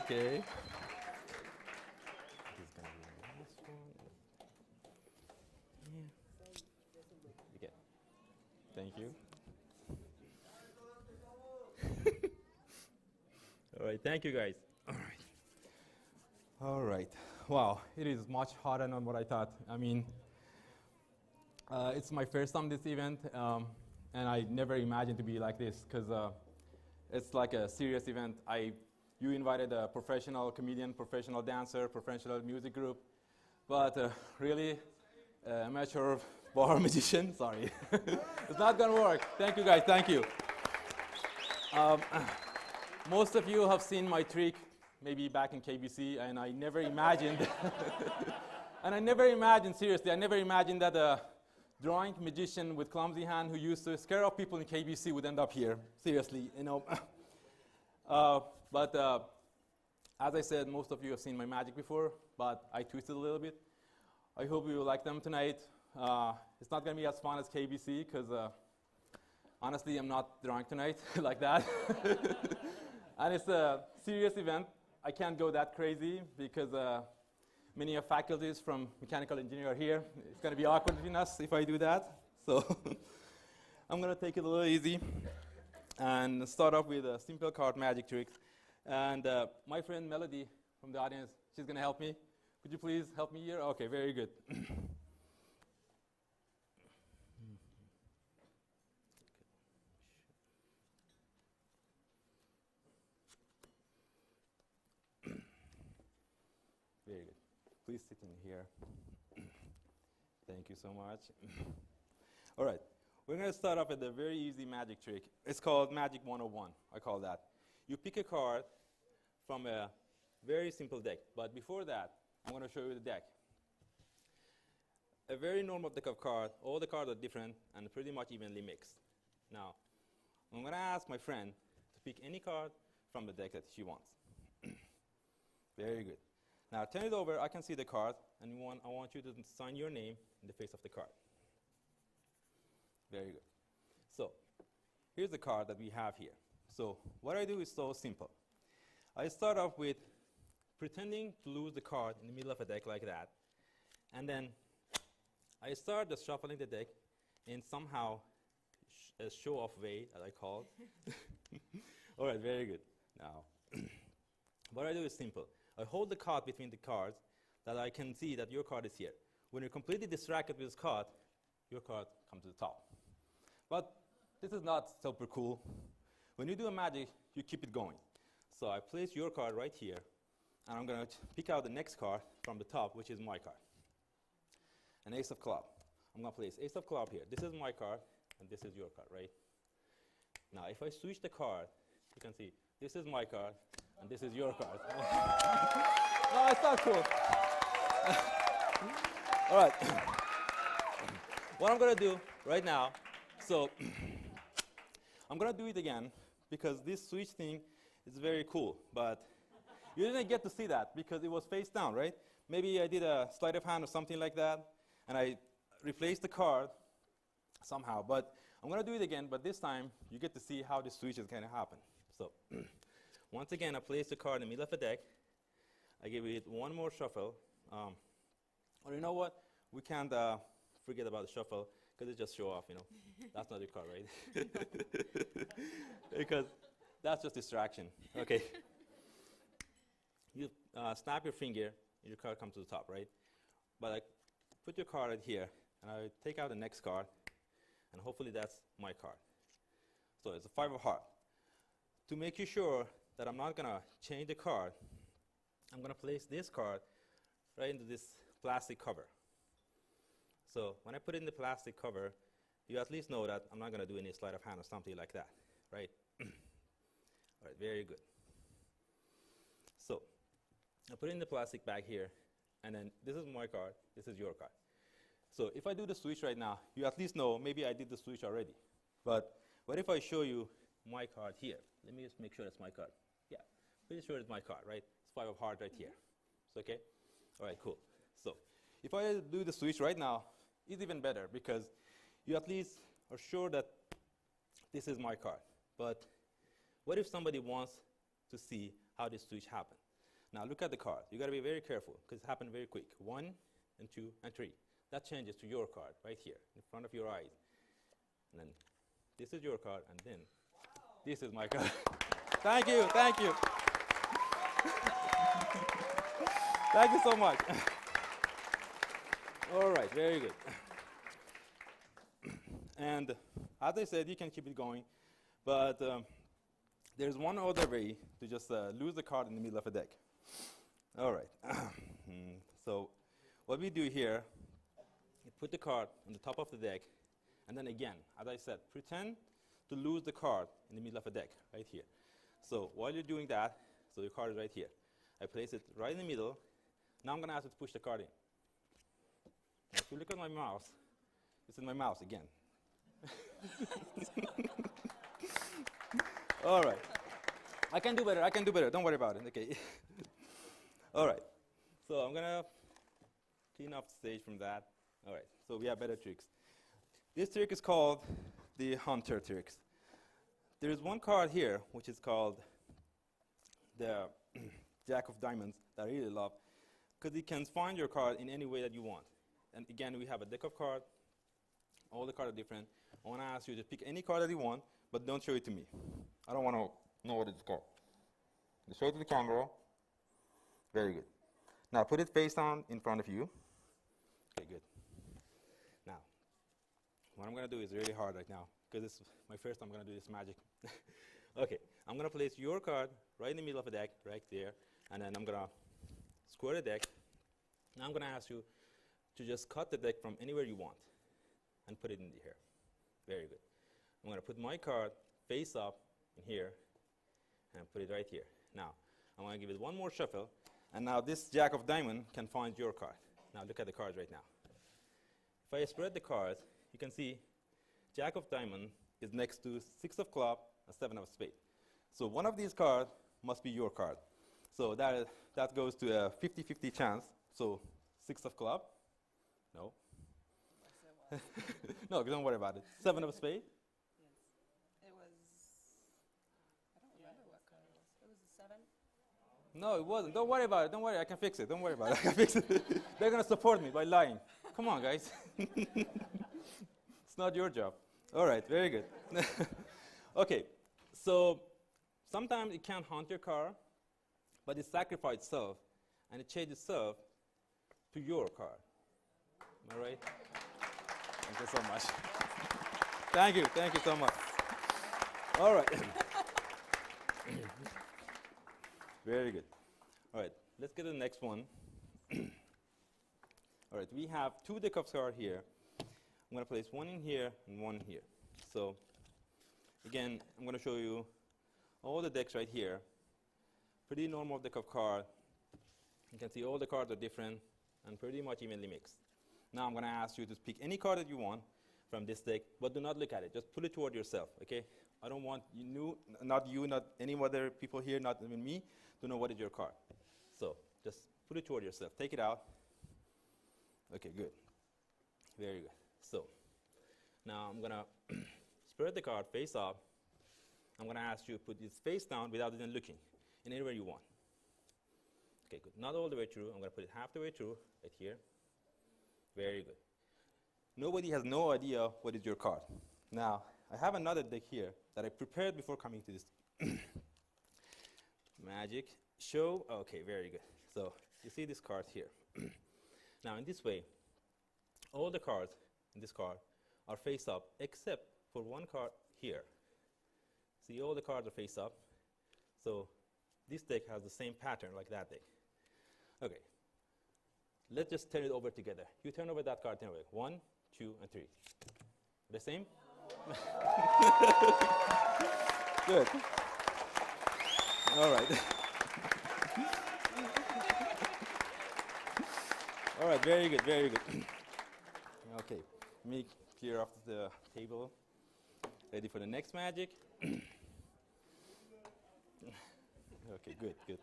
Okay. This is gonna be this one. Yeah. Okay. Thank you. All right. Thank you, guys. All right. All right. Wow. It is much harder than what I thought. I mean, it's my first time this event, and I never imagined to be like this because it's like a serious event. You invited a professional comedian, professional dancer, professional music group, but really amateur bar magician. Sorry, it's not gonna work. Thank you, guys. Thank you. Most of you have seen my trick, maybe back in KBC, and I never imagined. And I never imagined, seriously, I never imagined that a drawing magician with clumsy hand who used to scare off people in KBC would end up here. Seriously, you know. But as I said, most of you have seen my magic before, but I twisted a little bit. I hope you will like them tonight. It's not going to be as fun as KBC because honestly, I'm not drawing tonight like that. And it's a serious event. I can't go that crazy because many of faculties from mechanical engineering are here. It's going to be awkward between us if I do that. So I'm going to take it a little easy and start off with a simple card magic trick. And my friend Melody from the audience, she's going to help me. Could you please help me here? Okay, very good. Very good. Please sit in here. Thank you so much. All right. We're going to start off with a very easy magic trick. It's called Magic 101, I call that. You pick a card from a very simple deck. But before that, I'm going to show you the deck. A very normal deck of cards. All the cards are different and pretty much evenly mixed. Now, I'm going to ask my friend to pick any card from the deck that she wants. Very good. Now, turn it over. I can see the card, and I want you to sign your name in the face of the card. Very good. So, here's the card that we have here. So, what I do is so simple. I start off with pretending to lose the card in the middle of a deck like that, and then I start just shuffling the deck in somehow a show-off way, as I call it. All right, very good. Now, what I do is simple. I hold the card between the cards that I can see that your card is here. When you're completely distracted with this card, your card comes to the top. But this is not super cool. When you do a magic, you keep it going. So I place your card right here, and I'm going to pick out the next card from the top, which is my card. An ace of club. I'm going to place ace of club here. This is my card, and this is your card, right? Now, if I switch the card, you can see this is my card, and this is your card. No, it's not cool. All right. What I'm going to do right now, so I'm going to do it again because this switch thing is very cool, but you didn't get to see that because it was face down, right? Maybe I did a sleight of hand or something like that, and I replaced the card somehow, but I'm going to do it again, but this time you get to see how the switch is going to happen. So once again, I place the card in the middle of the deck. I give it one more shuffle. Or you know what? We can't forget about the shuffle because it just show off, you know. That's not your card, right? Because that's just distraction. Okay. You snap your finger, and your card comes to the top, right? But I put your card right here, and I take out the next card, and hopefully that's my card. So it's a 5 of hearts. To make you sure that I'm not going to change the card, I'm going to place this card right into this plastic cover. So when I put it in the plastic cover, you at least know that I'm not going to do any sleight of hand or something like that, right? All right, very good. So I put it in the plastic bag here, and then this is my card, this is your card. So if I do the switch right now, you at least know maybe I did the switch already. But what if I show you my card here? Let me just make sure that's my card. Yeah, pretty sure it's my card, right? It's 5 of hearts right here. It's okay? All right, cool. So if I do the switch right now, it's even better because you at least are sure that this is my card. But what if somebody wants to see how this switch happened? Now look at the card. You got to be very careful because it happened very quick. 1 and 2 and 3. That changes to your card right here in front of your eyes. And then this is your card, and then this is my card. Thank you, thank you. Thank you so much. All right, very good. And as I said, you can keep it going, but there's one other way to just lose the card in the middle of a deck. All right. So what we do here, you put the card on the top of the deck, and then again, as I said, pretend to lose the card in the middle of a deck, right here. So while you're doing that, so your card is right here. I place it right in the middle. Now I'm going to ask you to push the card in. Now if you look at my mouse, it's in my mouse again. All right. I can do better, I can do better. Don't worry about it, okay. All right. So I'm going to clean up the stage from that. All right, so we have better tricks. This trick is called the Hunter tricks. There's one card here, which is called the Jack of Diamonds, that I really love, because it can find your card in any way that you want. And again, we have a deck of cards. All the cards are different. I want to ask you to pick any card that you want, but don't show it to me. I don't want to know what it's called. Just show it to the camera. Very good. Now put it face down in front of you. Okay, good. Now, what I'm going to do is really hard right now, because it's my first time I'm going to do this magic. Okay, I'm going to place your card right in the middle of the deck, right there, and then I'm going to square the deck. Now I'm going to ask you to just cut the deck from anywhere you want and put it in here. Very good. I'm going to put my card face up in here and put it right here. Now, I'm going to give it one more shuffle, and now this Jack of Diamond can find your card. Now look at the cards right now. If I spread the cards, you can see Jack of Diamond is next to 6 of club and 7 of spade. So one of these cards must be your card. So that goes to a 50-50 chance. So 6 of club, no. No, don't worry about it. 7 of spade. Yes. It was, I don't remember what card it was. It was a 7? No, it wasn't. Don't worry about it. Don't worry. I can fix it. Don't worry about it. I can fix it. They're going to support me by lying. Come on, guys. It's not your job. All right. Very good. Okay. So sometimes it can't haunt your car, but it sacrifices itself, and it changes itself to your car. Am I right? Thank you so much. Thank you. Thank you so much. All right. Very good. All right, let's get to the next one. All right, we have 2 deck of cards here. I'm going to place one in here and one here. So, again, I'm going to show you all the decks right here. Pretty normal deck of cards. You can see all the cards are different and pretty much evenly mixed. Now I'm going to ask you to pick any card that you want from this deck, but do not look at it. Just put it toward yourself, okay? I don't want you, not any other people here, not even me, to know what is your card. So just put it toward yourself. Take it out. Okay, good. Very good. So now I'm going to spread the card face up. I'm going to ask you to put it face down without even looking, in anywhere you want. Okay, good. Not all the way through. I'm going to put it half the way through, right here. Very good. Nobody has no idea what is your card. Now, I have another deck here that I prepared before coming to this magic show. Okay, very good. So you see this card here. Now, in this way, all the cards in this card are face up except for one card here. See, all the cards are face up. So this deck has the same pattern like that deck. Okay. Let's just turn it over together. You turn over that card, turn over. 1, 2, and 3. The same? Good. All right. All right, very good, very good. Okay, let me clear off the table. Ready for the next magic? Okay, good, good.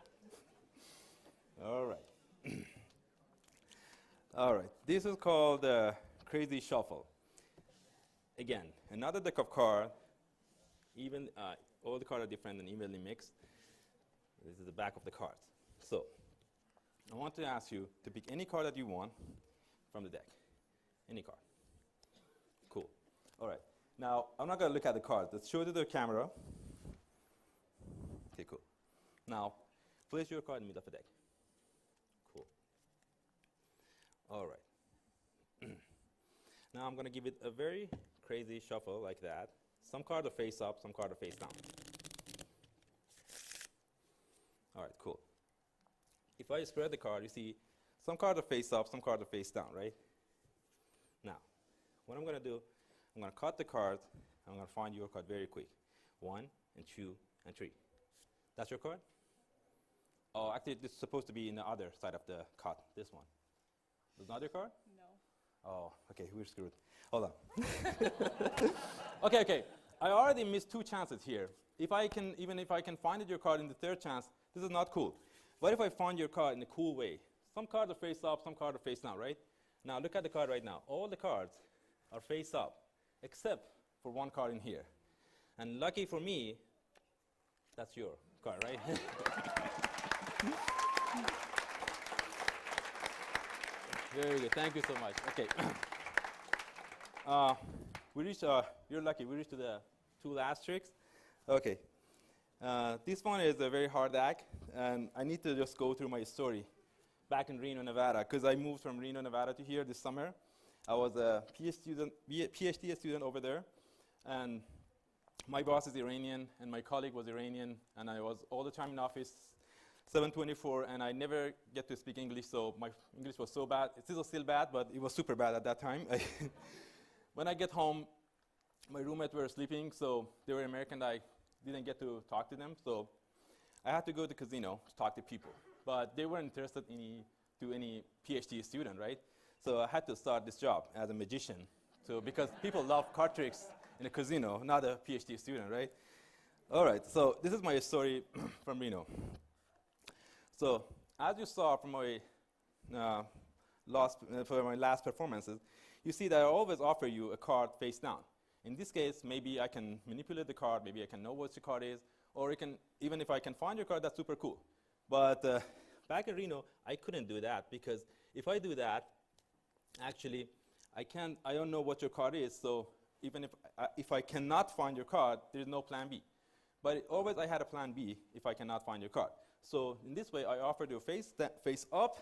All right. All right, this is called the Crazy Shuffle. Again, another deck of cards, even all the cards are different and evenly mixed. This is the back of the cards. So I want to ask you to pick any card that you want from the deck. Any card. Cool. All right. Now, I'm not going to look at the cards. Let's show it to the camera. Okay, cool. Now, place your card in the middle of the deck. Cool. All right. Now, I'm going to give it a very crazy shuffle like that. Some cards are face up, some cards are face down. All right, cool. If I spread the card, you see some cards are face up, some cards are face down, right? Now, what I'm going to do, I'm going to cut the cards. I'm going to find your card very quick. 1 and 2 and 3. That's your card? Oh, actually, this is supposed to be in the other side of the cut, this one. Is not your card? No. Oh, okay, we're screwed. Hold on. Okay. I already missed 2 chances here. Even if I can find your card in the 3rd chance, this is not cool. What if I find your card in a cool way? Some cards are face up, some cards are face down, right? Now look at the card right now. All the cards are face up, except for one card in here. And lucky for me, that's your card, right? Very good. Thank you so much. Okay. We reached. You're lucky. We reached to the 2 last tricks. Okay. This one is a very hard act, and I need to just go through my story back in Reno, Nevada, because I moved from Reno, Nevada to here this summer. I was a PhD student over there, and my boss is Iranian, and my colleague was Iranian, and I was all the time in office, 7/24, and I never get to speak English, so my English was so bad. It's still bad, but it was super bad at that time. When I get home, my roommates were sleeping, so they were American. I didn't get to talk to them, so I had to go to the casino to talk to people. But they weren't interested in any PhD student, right? So I had to start this job as a magician. So because people love card tricks in a casino, not a PhD student, right? All right, so this is my story from Reno. So as you saw from my last performances, you see that I always offer you a card face down. In this case, maybe I can manipulate the card, maybe I can know what your card is, or even if I can find your card, that's super cool. But back in Reno, I couldn't do that, because if I do that, actually, I don't know what your card is, so even if I cannot find your card, there's no plan B. But always I had a plan B if I cannot find your card. So in this way, I offered you a face up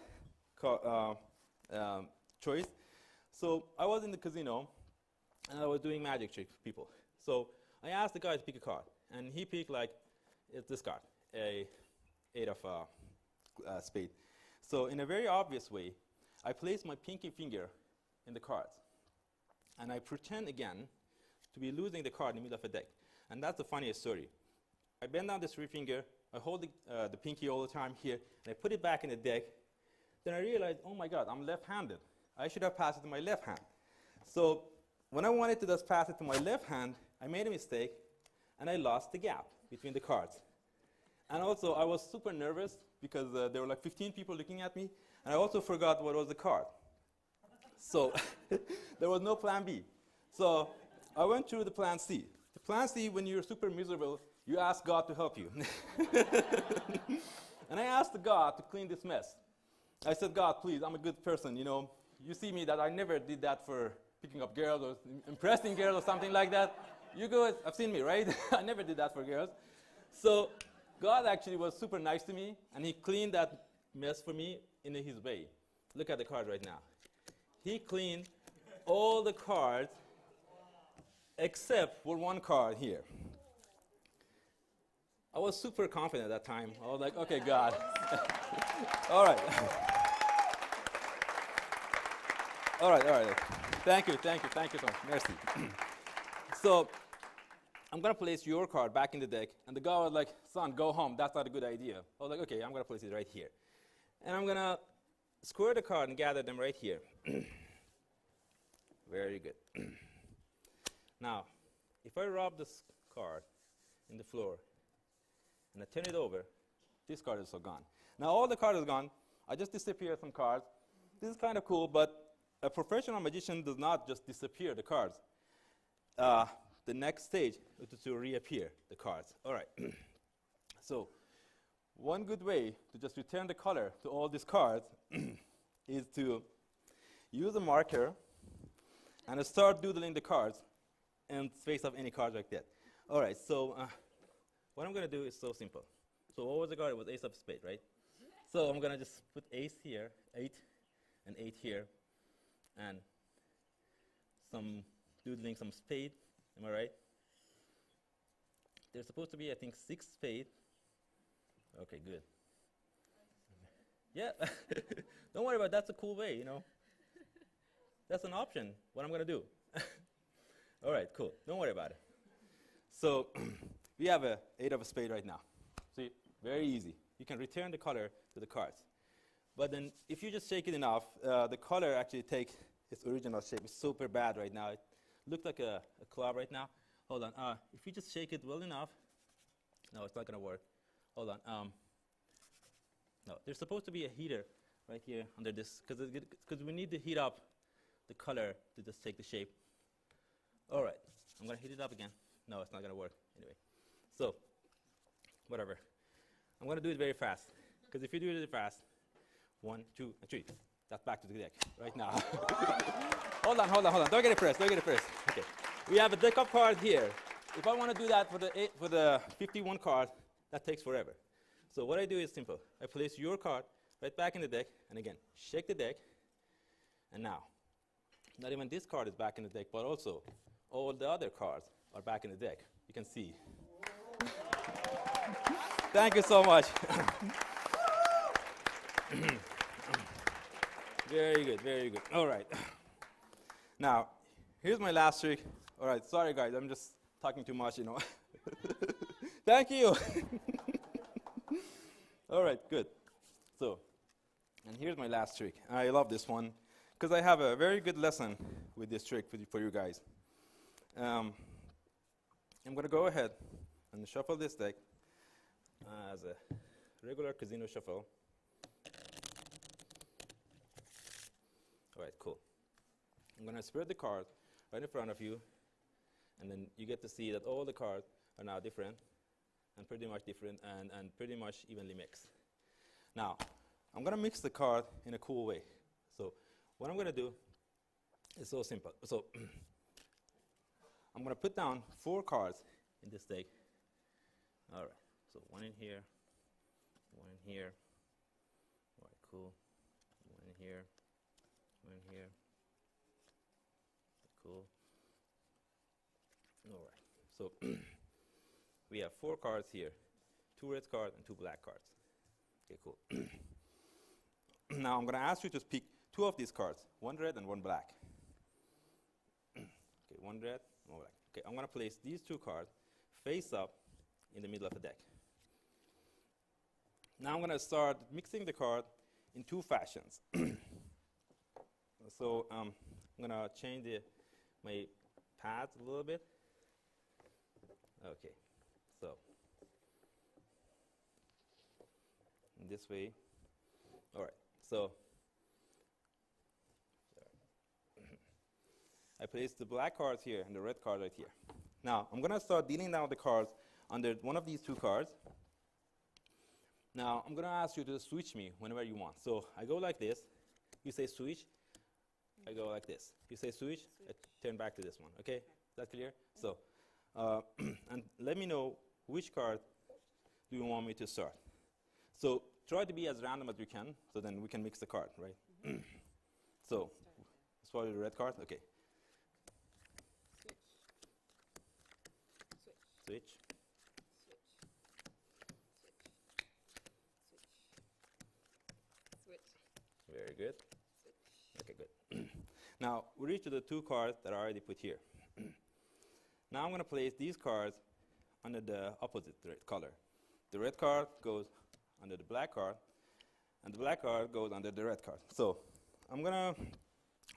choice. So I was in the casino, and I was doing magic tricks for people. So I asked the guy to pick a card, and he picked it's this card, a 8 of spade. So in a very obvious way, I place my pinky finger in the cards, and I pretend again to be losing the card in the middle of a deck. And that's the funniest story. I bend down this 3 finger, I hold the pinky all the time here, and I put it back in the deck. Then I realized, oh my God, I'm left-handed. I should have passed it to my left hand. So when I wanted to just pass it to my left hand, I made a mistake, and I lost the gap between the cards. And also, I was super nervous because there were like 15 people looking at me, and I also forgot what was the card. So there was no plan B. So I went through the plan C. The plan C, when you're super miserable, you ask God to help you. And I asked God to clean this mess. I said, God, please, I'm a good person, You see me that I never did that for picking up girls or impressing girls or something like that. You guys have seen me, right? I never did that for girls. So God actually was super nice to me, and he cleaned that mess for me in his way. Look at the card right now. He cleaned all the cards except for one card here. I was super confident at that time. I was like, okay, God. All right. All right. Thank you so much. Merci. So I'm going to place your card back in the deck, and the guy was like, son, go home. That's not a good idea. I was like, okay, I'm going to place it right here. And I'm going to square the card and gather them right here. Very good. Now, if I rub this card in the floor and I turn it over, this card is so gone. Now all the cards are gone. I just disappeared some cards. This is kind of cool, but a professional magician does not just disappear the cards. The next stage is to reappear the cards. All right. So one good way to just return the color to all these cards is to use a marker and start doodling the cards in space of any card like that. All right, so what I'm going to do is so simple. So what was the card? It was ace of spade, right? So I'm going to just put ace here, 8, and 8 here, and some doodling some spade. Am I right? There's supposed to be, I think, 6 spade. Okay, good. Yeah, don't worry about it. That's a cool way, you know. That's an option, what I'm going to do. All right, cool. Don't worry about it. So we have a 8 of a spade right now. See, very easy. You can return the color to the cards. But then if you just shake it enough, the color actually takes its original shape. It's super bad right now. It looks like a club right now. Hold on. If you just shake it well enough, no, it's not going to work. Hold on. No, there's supposed to be a heater right here under this, because we need to heat up the color to just take the shape. All right, I'm going to heat it up again. No, it's not going to work anyway. So, whatever. I'm going to do it very fast, because if you do it fast, 1, 2, and 3, that's back to the deck right now. Hold on. Don't get it first. Okay. We have a deck of cards here. If I want to do that for the 51 cards, that takes forever. So what I do is simple. I place your card right back in the deck, and again, shake the deck, and now, not even this card is back in the deck, but also all the other cards are back in the deck. You can see. Thank you so much. Very good, very good. All right. Now, here's my last trick. All right, sorry guys, I'm just talking too much, you know. Thank you. All right, good. So, and here's my last trick. I love this one because I have a very good lesson with this trick for you guys. I'm going to go ahead and shuffle this deck as a regular casino shuffle. All right, cool. I'm going to spread the cards right in front of you, and then you get to see that all the cards are now different, and pretty much different, and pretty much evenly mixed. Now, I'm going to mix the card in a cool way. So what I'm going to do is so simple. So I'm going to put down 4 cards in this deck. All right, so 1 in here, 1 in here. All right, cool. 1 in here, 1 in here. Cool. All right, so we have 4 cards here, 2 red cards and 2 black cards. Okay, cool. Now I'm going to ask you to pick 2 of these cards, 1 red and 1 black. Okay, 1 red, 1 black. Okay, I'm going to place these 2 cards face up in the middle of the deck. Now I'm going to start mixing the card in 2 fashions. So I'm going to change my pads a little bit. Okay, so in this way. All right, so I place the black cards here and the red card right here. Now I'm going to start dealing down the cards under one of these 2 cards. Now I'm going to ask you to switch me whenever you want. So I go like this. You say switch. I go like this. You say switch. I turn back to this one. Okay? Is that clear? So, and let me know which card do you want me to start. So try to be as random as you can, so then we can mix the card, right? So, start with the red card. Okay. Switch. Very good. Okay, good. Now, we reach to the 2 cards that I already put here. Now I'm going to place these cards under the opposite color. The red card goes under the black card, and the black card goes under the red card. So I'm going to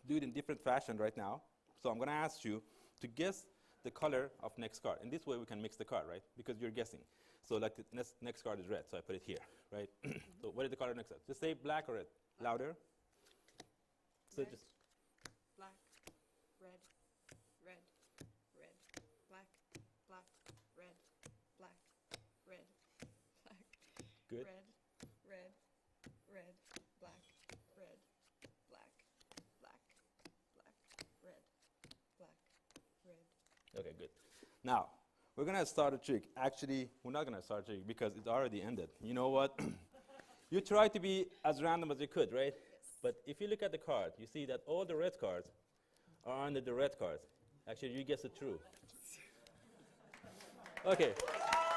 do it in different fashion right now. So I'm going to ask you to guess the color of next card. In this way, we can mix the card, right? Because you're guessing. So like the next card is red, so I put it here, right? So what is the color next card? Just say black or red. Louder. So Red. just Black, red, red, red, black, black, red, black, red, black. Good. red, red, red, black, red, black, black, black, red, black, red. Okay, good. Now, we're going to start a trick. Actually, we're not going to start a trick because it's already ended. You know what? You try to be as random as you could, right? Yes. But if you look at the card, you see that all the red cards are under the red cards. Actually, you guessed it true. Okay.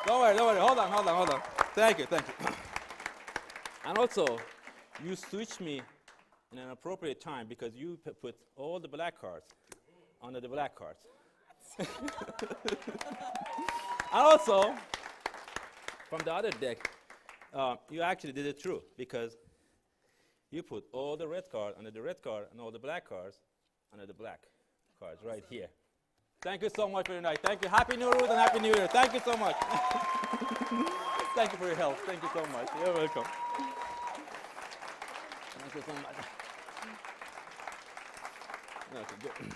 Don't worry, don't worry. Hold on, hold on, hold on. Thank you, thank you. And also, you switch me in an appropriate time because you put all the black cards under the black cards. And also, from the other deck, you actually did it true because you put all the red card under the red card and all the black cards under the black cards right here. Thank you so much for your night. Thank you. Happy Norooz and Happy New Year. Thank you so much. Thank you for your help. Thank you so much. You're welcome. Thank you so much. Okay, good.